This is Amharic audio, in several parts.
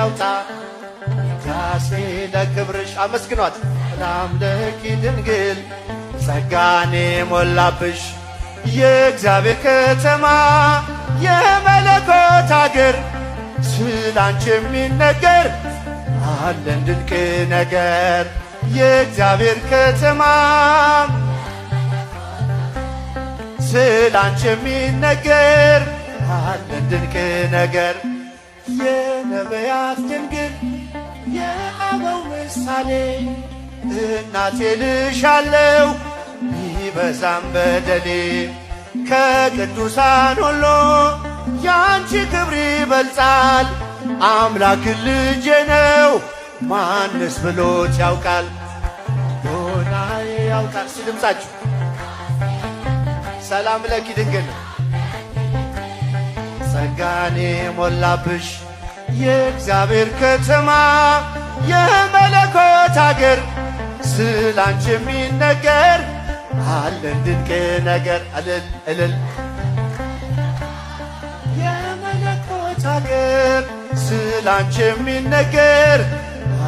ያውጣ ውዳሴ ለክብርሽ። አመስግኗት። ሰላም ለኪ ድንግል ጸጋን የሞላብሽ የእግዚአብሔር ከተማ የመለኮት አገር ስላንቺ የሚነገር አለን ድንቅ ነገር። የእግዚአብሔር ከተማ ስላንቺ የሚነገር አለን ድንቅ ነገር። የነቢያት ድንግል የአበው ምሳሌ እናቴ ልሻለው ቢበዛም በደሌ ከቅዱሳን ሁሉ ያንቺ ክብር ይበልጣል። አምላክ ልጄ ነው ማንስ ብሎት ያውቃል? ዶናዬ ያውቃል። ድምፃችሁ ሰላም ለኪ ድንግል ጸጋን የሞላብሽ የእግዚአብሔር ከተማ የመለኮት አገር ስላንቺ የሚነገር አለን ድንቅ ነገር። እልል እልል የመለኮት አገር ስላንቺ የሚነገር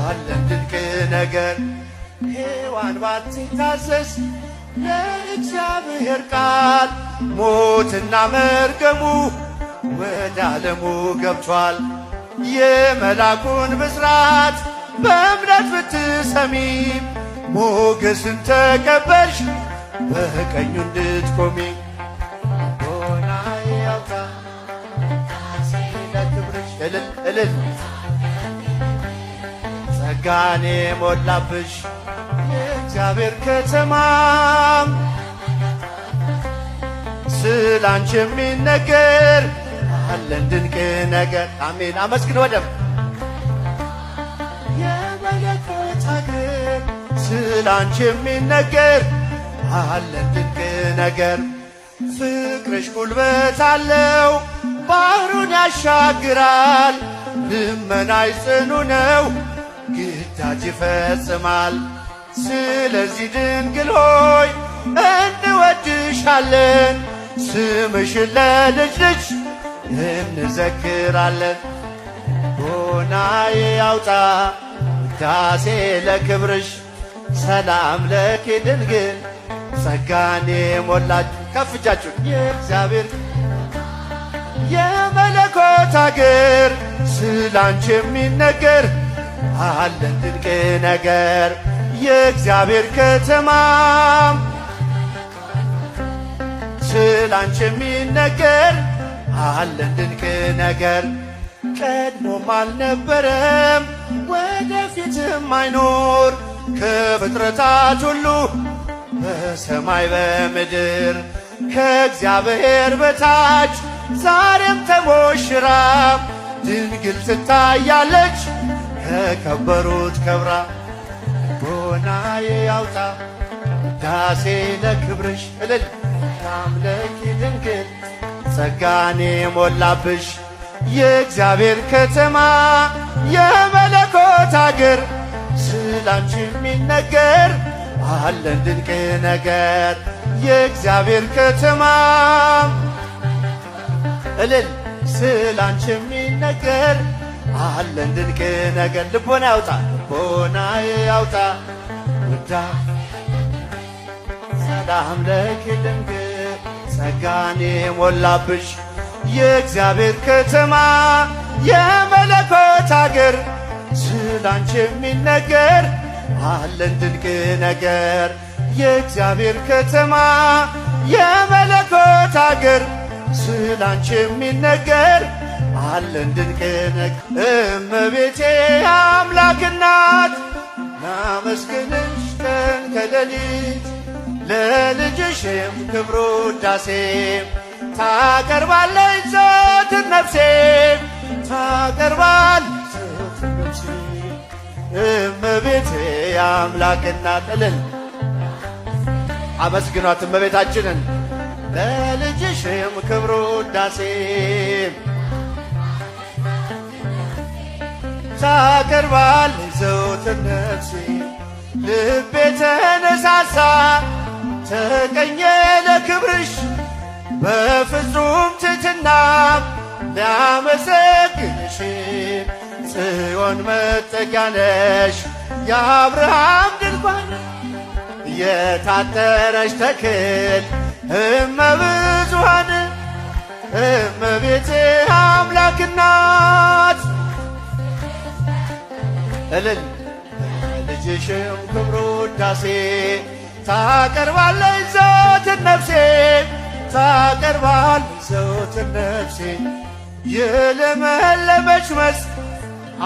አለን ድንቅ ነገር። ሔዋን ባትታዘዝ ለእግዚአብሔር ቃል ሞትና መርገሙ ወደ ዓለሙ ገብቷል። የመላኩን ብስራት በእምነት ብትሰሚ ሞገስን ተቀበልሽ በቀኙ እንድትቆሚ። ዶናዬ ያውጣ ለክብርሽ እልል እልል ጸጋን የሞላብሽ የእግዚአብሔር ከተማ ስላንቺ የሚነገር አለን ድንቅ ነገር። አሜን። አመስግን ወደም የመለኮት አገር ስላንቺ የሚነገር አለን ድንቅ ነገር። ፍቅርሽ ጉልበት አለው ባህሩን ያሻግራል። ልመናሽ ጽኑ ነው ግዳጅ ይፈጽማል። ስለዚህ ድንግል ሆይ እንወድሻለን ስምሽን ለልጅ ልጅ እንዘክራለን። ዶናዬ ያውጣ ውዳሴ ለክብርሽ ሰላም ለኪ ድንግል ጸጋን የሞላች ከፍ እጃችሁን የእግዚአብሔር የመለኮት አገር ስላንቺ የሚነገር አለን ድንቅ ነገር። የእግዚአብሔር ከተማ ስላንቺ የሚነገር አለን ድንቅ ነገር። ቀድሞም አልነበረም ወደፊትም አይኖር ከፍጥረታት ሁሉ በሰማይ በምድር ከእግዚአብሔር በታች ዛሬም ተሞሽራ ድንግል ትታያለች ከከበሩት ከብራ። ዶናዬ ያውጣ ውዳሴ ለክብርሽ እልል አምለኪ ድንግል ጸጋን የሞላብሽ የእግዚአብሔር ከተማ የመለኮት አገር ስላንቺ የሚነገር አለን ድንቅ ነገር። የእግዚአብሔር ከተማ እልል ስላንቺ የሚነገር አለን ድንቅ ነገር። ልቦና ያውጣ ልቦና ያውጣ ውዳ ሰላም ለኪ ድንግል ጸጋን የሞላብሽ የእግዚአብሔር ከተማ የመለኮት አገር ስላንቺ የሚነገር አለን ድንቅ ነገር። የእግዚአብሔር ከተማ የመለኮት አገር ስላንቺ የሚነገር አለን ድንቅ ነገር። እመቤቴ አምላክ እናት ናመስግንሽ ቀን ከሌሊት ለልጅሽም ክብሩ ውዳሴ ታቀርባለች ዘወትር ነፍሴ ታቀርባለች ዘወትር ነፍሴ። እመቤቴ አምላክ እናት እልል አመስግኗት እመቤታችንን ለልጅሽም ክብሩ ውዳሴ ታቀርባለች ዘወትር ነፍሴ። ልቤ ተነሳሳ ተቀኘ ለክብርሽ በፍጹም ትሕትና ሊያመሰግንሽ ጽዮን መጠጊያ ነሽ የአብርሃም ድንኳን የታጠረች ተክል እመብዙኃን እመቤቴ አምላክ እናት እልል ልጅሽም ክብሩ ውዳሴ ታቀርባለች ዘወትር ነፍሴ ታቀርባለች ዘወትር ነፍሴ የለመለመች መስክ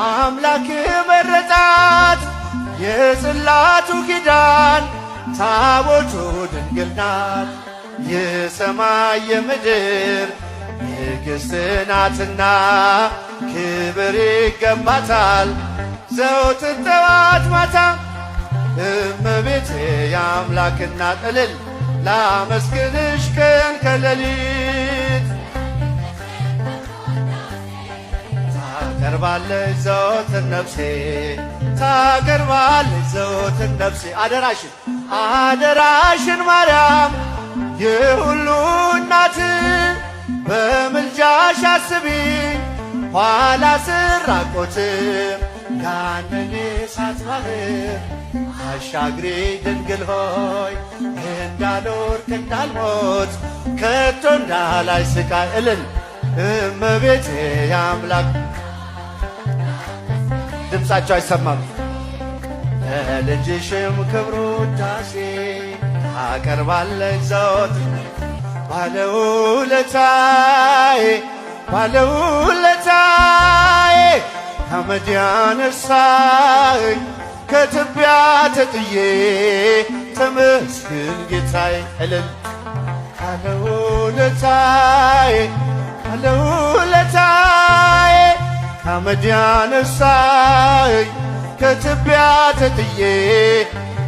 አምላክ መረጣት የጽላቱ ኪዳን ታቦቱ ድንግል ናት የሰማይ የምድር ንግሥት ናትና ክብር ይገባታል ዘወትር ጠዋት ማታ እመቤቴ የአምላክ እናት እልል ላመስግንሽ ቀን ከሌሊት ታቀርባለች ዘወትር ነፍሴ ታቀርባለች ዘወትር ነፍሴ አደራሽን ማርያም የሁሉ እናት በምልጃሽ አስቢኝ ኋላ ስራቆትም ያንን እሳት ባህር አሻግሬ ድንግል ሆይ እንዳልወድቅ እንዳልሞት ከቶ እንዳላይ ስቃይ እልል እመቤቴ የአምላክ ድምፃቸው አይሰማም ለልጅሽም ክብሩ ውዳሴ ታቀርባለች ዘወትር ባለውለታዬ ከአመድ ያነሳኝ ከትቢያ ተጥዬ ተመስገን ጌታዬ እልል ባለውለታዬ ከአመድ ያነሳኝ ከትቢያ ተጥዬ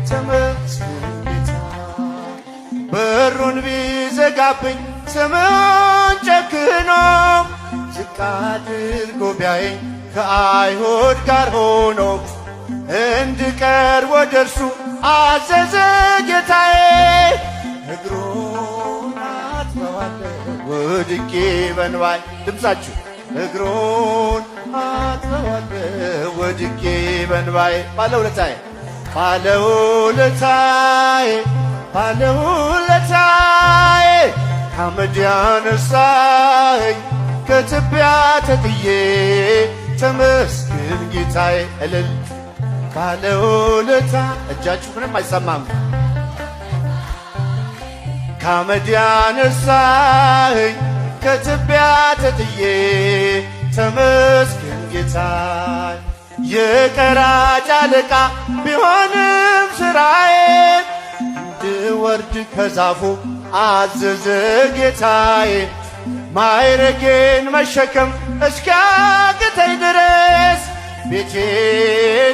ተመስገን ጌታዬ በሩን ቢዘጋብኝ ስምን ጨክኖ ዝቅ አድርጎ ቢያየኝ ከአይሁድ ጋር ሆኖ እንድቀርብ ወደ እርሱ አዘዘ ጌታዬ እግሩን አጥበዋለሁ ወድቄ በንባይ ድምፃችሁ እግሩን አጥበዋለሁ ወድቄ በንባይ ባለውለታዬ ከአመድ ያነሳኝ ከትቢያ ተጥዬ ተመስገን ጌታዬ እልል ባለውለታ እጃችሁ ምንም አይሰማም ከአመድ ያነሳኝ ከትቢያ ተጥዬ ተመስገን ጌታዬ የቀራጭ አለቃ ቢሆንም ስራዬ እንድወርድ ከዛፉ አዘዘ ጌታዬ ማዕረጌን መሸከም እስኪያቅተኝ ድረስ ቤቴ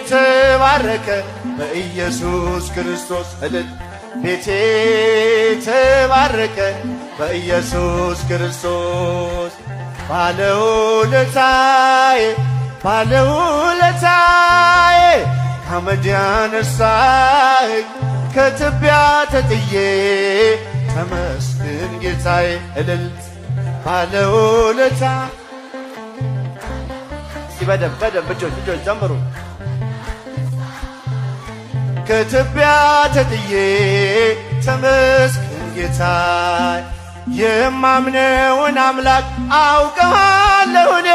ተባረከ በኢየሱስ ክርስቶስ እልል ቤቴ ተባረከ በኢየሱስ ክርስቶስ ባለውለታዬ ከአመድ ያነሳኝ ከትቢያ ተጥዬ ተመስገን ጌታዬ እልል ባለውለታ እስቲ በደንብ እጆች ዘምሩ ከትቢያ ተጥዬ ተመስገን ጌታዬ የማምነውን አምላክ አውቀዋለሁ እኔ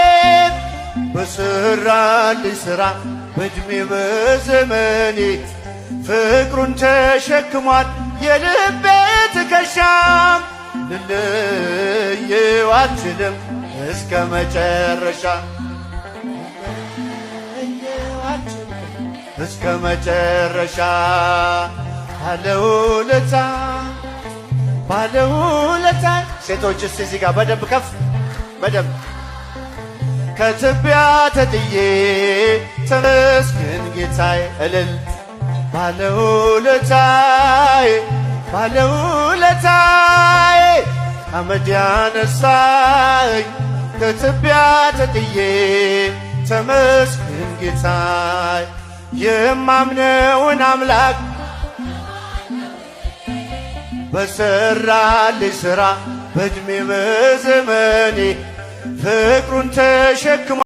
በሠራልኝ ሥራ በዕድሜ በዘመኔ ፍቅሩን ተሸክሟል የልቤ ትከሻም ልለየው አልችልም እስከ መጨረሻ እስከ መጨረሻ ባለውለታ ሴቶች እስቲ እዚህ ጋር በደንብ ከፍ በደንብ ከትቢያ ተጥዬ ተመስገን ጌታዬ እልል ባለውለታዬ ከአመድ ያነሳኝ ከትቢያ ተጥዬ ተመስገን ጌታዬ የማምነውን አምላክ በሠራልኝ ሥራ በዕድሜ በዘመኔ ፍቅሩን ተሸክሟል